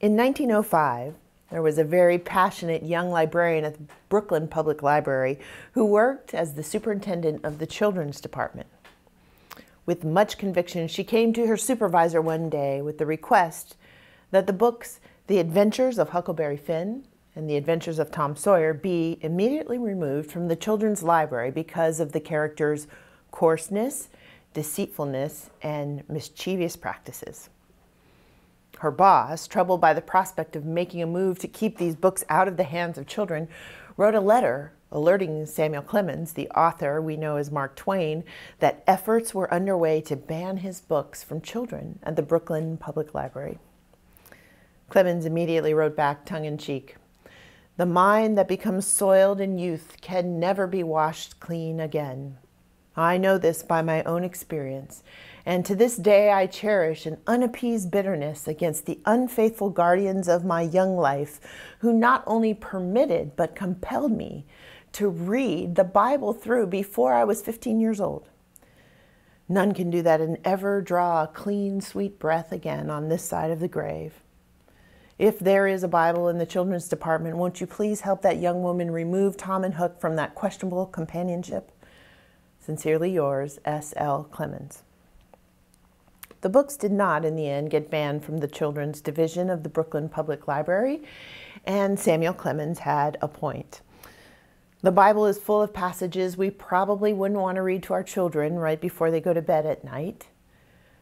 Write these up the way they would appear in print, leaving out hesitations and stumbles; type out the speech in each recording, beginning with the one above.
In 1905, there was a very passionate young librarian at the Brooklyn Public Library who worked as the superintendent of the children's department. With much conviction, she came to her supervisor one day with the request that the books The Adventures of Huckleberry Finn and The Adventures of Tom Sawyer be immediately removed from the children's library because of the characters' coarseness, deceitfulness, and mischievous practices. Her boss, troubled by the prospect of making a move to keep these books out of the hands of children, wrote a letter alerting Samuel Clemens, the author we know as Mark Twain, that efforts were underway to ban his books from children at the Brooklyn Public Library. Clemens immediately wrote back tongue-in-cheek, "The mind that becomes soiled in youth can never be washed clean again. I know this by my own experience, and to this day I cherish an unappeased bitterness against the unfaithful guardians of my young life who not only permitted but compelled me to read the Bible through before I was 15 years old. None can do that and ever draw a clean, sweet breath again on this side of the grave. If there is a Bible in the children's department, won't you please help that young woman remove Tom and Hook from that questionable companionship? Sincerely yours, S.L. Clemens." The books did not, in the end, get banned from the children's division of the Brooklyn Public Library, and Samuel Clemens had a point. The Bible is full of passages we probably wouldn't want to read to our children right before they go to bed at night.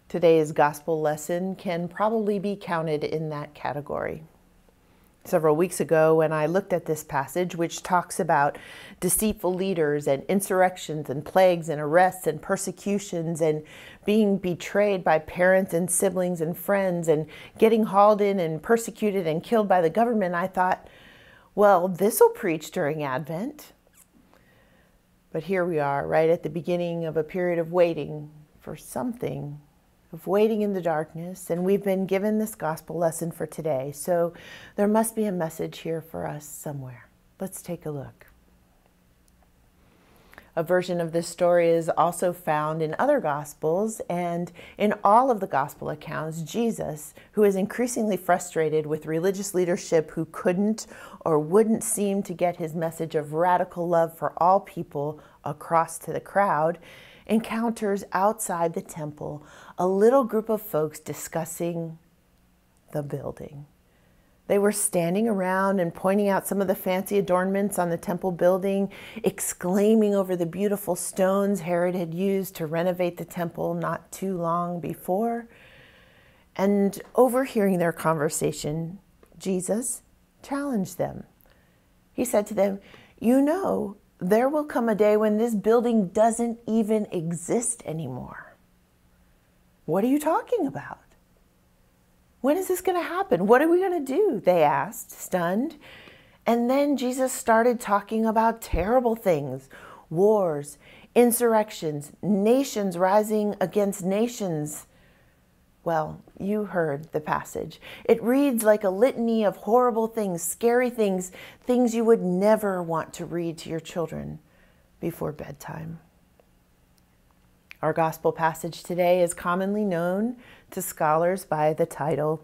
Today's gospel lesson can probably be counted in that category. Several weeks ago, when I looked at this passage, which talks about deceitful leaders and insurrections and plagues and arrests and persecutions and being betrayed by parents and siblings and friends and getting hauled in and persecuted and killed by the government, I thought, well, this'll preach during Advent. But here we are, right at the beginning of a period of waiting for something, of waiting in the darkness, and we've been given this gospel lesson for today, so there must be a message here for us somewhere. Let's take a look. A version of this story is also found in other gospels, and in all of the gospel accounts, Jesus, who is increasingly frustrated with religious leadership who couldn't or wouldn't seem to get his message of radical love for all people across to the crowd, encounters outside the temple a little group of folks discussing the building. They were standing around and pointing out some of the fancy adornments on the temple building, exclaiming over the beautiful stones Herod had used to renovate the temple not too long before. And overhearing their conversation, Jesus challenged them. He said to them, "You know, there will come a day when this building doesn't even exist anymore." "What are you talking about? When is this going to happen? What are we going to do?" they asked, stunned. And then Jesus started talking about terrible things, wars, insurrections, nations rising against nations. Well, you heard the passage. It reads like a litany of horrible things, scary things, things you would never want to read to your children before bedtime. Our gospel passage today is commonly known to scholars by the title,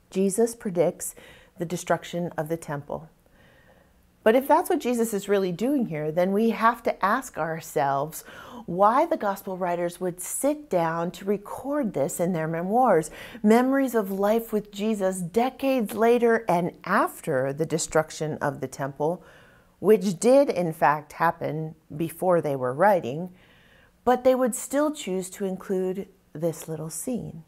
Jesus Predicts the Destruction of the Temple. But if that's what Jesus is really doing here, then we have to ask ourselves why the gospel writers would sit down to record this in their memoirs, memories of life with Jesus decades later and after the destruction of the temple, which did in fact happen before they were writing, but they would still choose to include this little scene.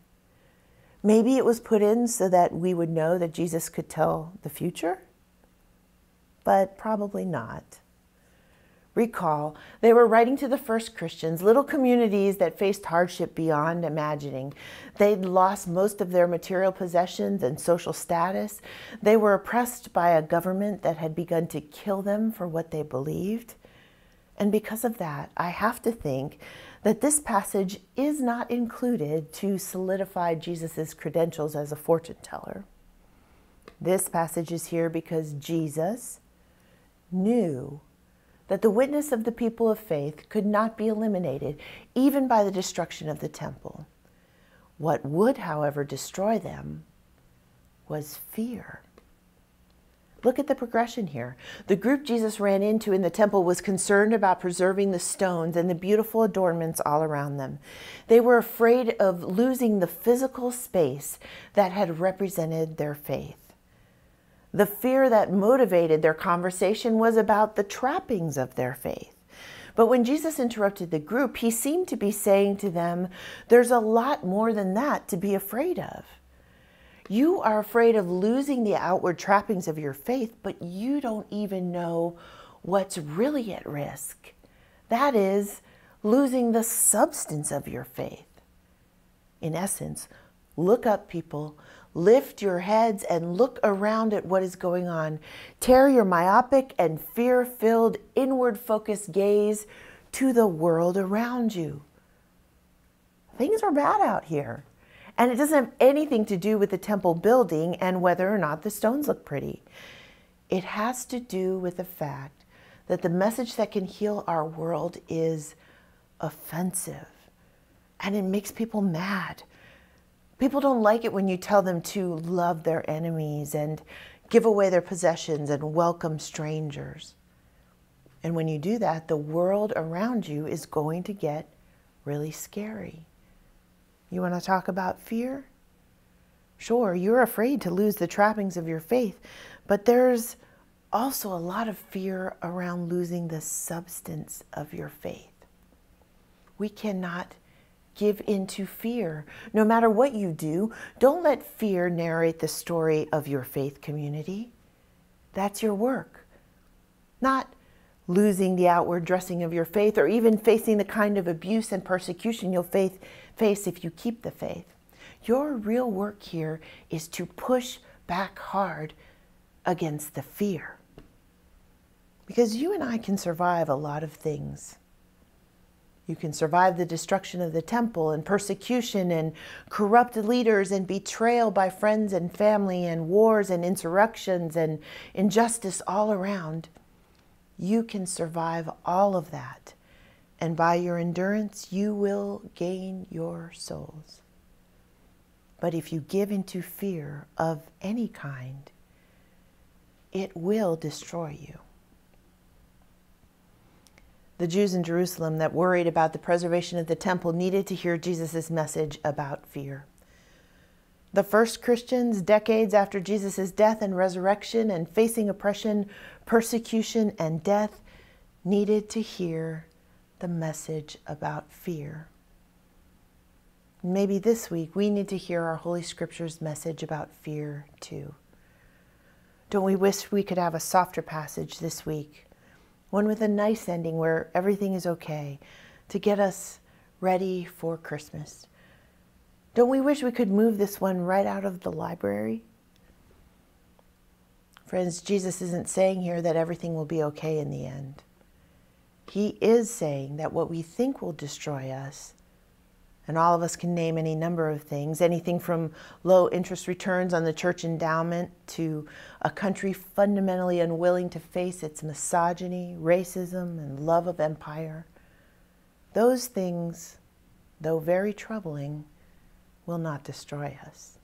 Maybe it was put in so that we would know that Jesus could tell the future, but probably not. Recall, they were writing to the first Christians, little communities that faced hardship beyond imagining. They'd lost most of their material possessions and social status. They were oppressed by a government that had begun to kill them for what they believed. And because of that, I have to think that this passage is not included to solidify Jesus' credentials as a fortune teller. This passage is here because Jesus knew that the witness of the people of faith could not be eliminated, even by the destruction of the temple. What would, however, destroy them was fear. Look at the progression here. The group Jesus ran into in the temple was concerned about preserving the stones and the beautiful adornments all around them. They were afraid of losing the physical space that had represented their faith. The fear that motivated their conversation was about the trappings of their faith. But when Jesus interrupted the group, he seemed to be saying to them, there's a lot more than that to be afraid of. You are afraid of losing the outward trappings of your faith, but you don't even know what's really at risk. That is, losing the substance of your faith. In essence, look up, people. Lift your heads and look around at what is going on. Tear your myopic and fear-filled, inward-focused gaze to the world around you. Things are bad out here. And it doesn't have anything to do with the temple building and whether or not the stones look pretty. It has to do with the fact that the message that can heal our world is offensive. And it makes people mad. People don't like it when you tell them to love their enemies and give away their possessions and welcome strangers. And when you do that, the world around you is going to get really scary. You want to talk about fear? Sure, you're afraid to lose the trappings of your faith, but there's also a lot of fear around losing the substance of your faith. We cannot give into fear. No matter what you do, don't let fear narrate the story of your faith community. That's your work. Not losing the outward dressing of your faith, or even facing the kind of abuse and persecution you'll face if you keep the faith. Your real work here is to push back hard against the fear. Because you and I can survive a lot of things. You can survive the destruction of the temple and persecution and corrupt leaders and betrayal by friends and family and wars and insurrections and injustice all around. You can survive all of that, and by your endurance, you will gain your souls. But if you give into fear of any kind, it will destroy you. The Jews in Jerusalem that worried about the preservation of the temple needed to hear Jesus' message about fear. The first Christians, decades after Jesus' death and resurrection and facing oppression, persecution, and death, needed to hear the message about fear. Maybe this week we need to hear our Holy Scripture's message about fear too. Don't we wish we could have a softer passage this week? One with a nice ending where everything is okay, to get us ready for Christmas. Don't we wish we could move this one right out of the library? Friends, Jesus isn't saying here that everything will be okay in the end. He is saying that what we think will destroy us, and all of us can name any number of things, anything from low interest returns on the church endowment to a country fundamentally unwilling to face its misogyny, racism, and love of empire. Those things, though very troubling, will not destroy us.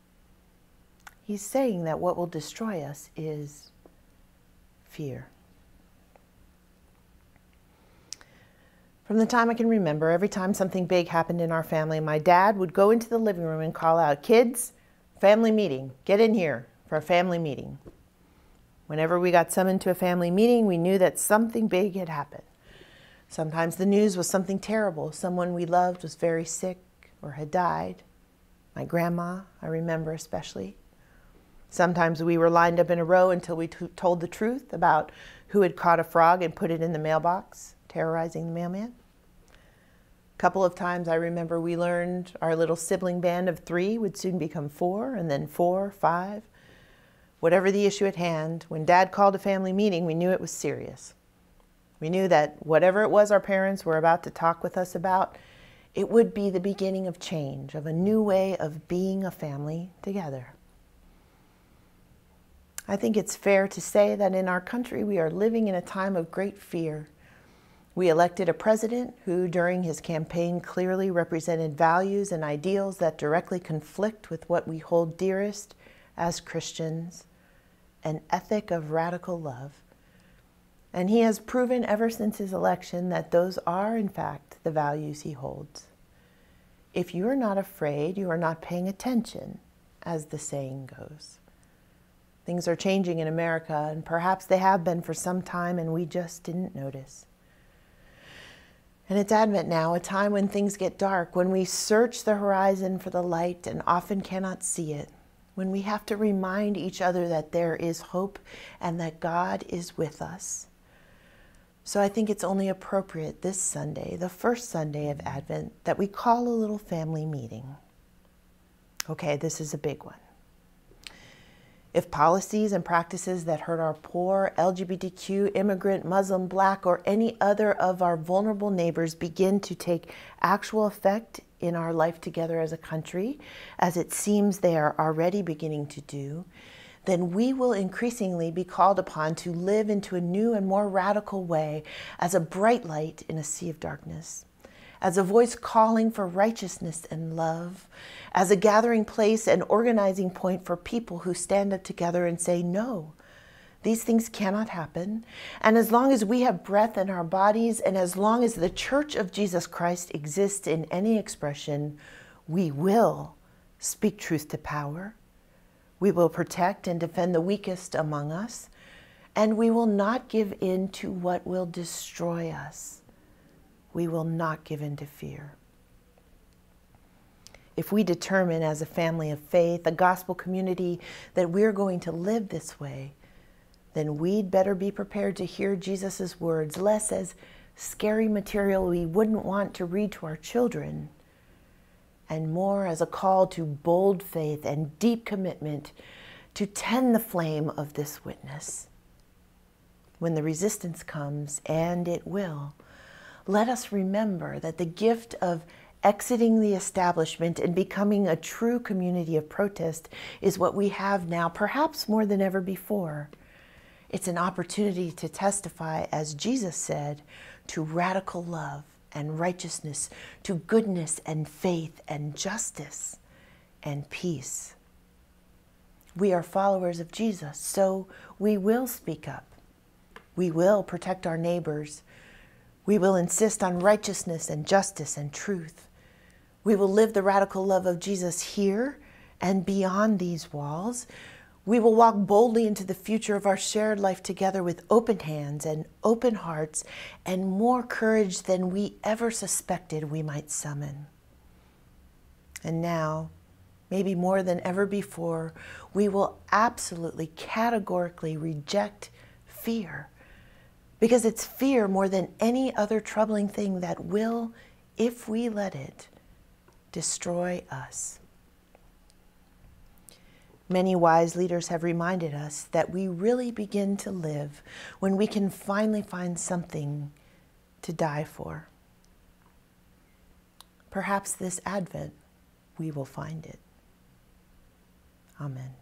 He's saying that what will destroy us is fear. From the time I can remember, every time something big happened in our family, my dad would go into the living room and call out, "Kids, family meeting. Get in here for a family meeting." Whenever we got summoned to a family meeting, we knew that something big had happened. Sometimes the news was something terrible. Someone we loved was very sick or had died. My grandma, I remember especially. Sometimes we were lined up in a row until we told the truth about who had caught a frog and put it in the mailbox, terrorizing the mailman. A couple of times I remember we learned our little sibling band of 3 would soon become 4, and then 4, 5. Whatever the issue at hand, when Dad called a family meeting, we knew it was serious. We knew that whatever it was our parents were about to talk with us about, it would be the beginning of change, of a new way of being a family together. I think it's fair to say that in our country we are living in a time of great fear. We elected a president who, during his campaign, clearly represented values and ideals that directly conflict with what we hold dearest as Christians, an ethic of radical love. And he has proven ever since his election that those are, in fact, the values he holds. If you are not afraid, you are not paying attention, as the saying goes. Things are changing in America, and perhaps they have been for some time, and we just didn't notice. And it's Advent now, a time when things get dark, when we search the horizon for the light and often cannot see it, when we have to remind each other that there is hope and that God is with us. So I think it's only appropriate this Sunday, the first Sunday of Advent, that we call a little family meeting. Okay, this is a big one. If policies and practices that hurt our poor, LGBTQ, immigrant, Muslim, Black, or any other of our vulnerable neighbors begin to take actual effect in our life together as a country, as it seems they are already beginning to do, then we will increasingly be called upon to live into a new and more radical way as a bright light in a sea of darkness, as a voice calling for righteousness and love, as a gathering place and organizing point for people who stand up together and say, no, these things cannot happen. And as long as we have breath in our bodies, and as long as the Church of Jesus Christ exists in any expression, we will speak truth to power. We will protect and defend the weakest among us, and we will not give in to what will destroy us. We will not give in to fear. If we determine as a family of faith, a gospel community, that we're going to live this way, then we'd better be prepared to hear Jesus' words, less as scary material we wouldn't want to read to our children, and more as a call to bold faith and deep commitment to tend the flame of this witness. When the resistance comes, and it will, let us remember that the gift of exiting the establishment and becoming a true community of protest is what we have now, perhaps more than ever before. It's an opportunity to testify, as Jesus said, to radical love and righteousness, to goodness and faith and justice and peace. We are followers of Jesus, so we will speak up. We will protect our neighbors. We will insist on righteousness and justice and truth. We will live the radical love of Jesus here and beyond these walls. We will walk boldly into the future of our shared life together with open hands and open hearts and more courage than we ever suspected we might summon. And now, maybe more than ever before, we will absolutely, categorically reject fear, because it's fear more than any other troubling thing that will, if we let it, destroy us. Many wise leaders have reminded us that we really begin to live when we can finally find something to die for. Perhaps this Advent we will find it. Amen.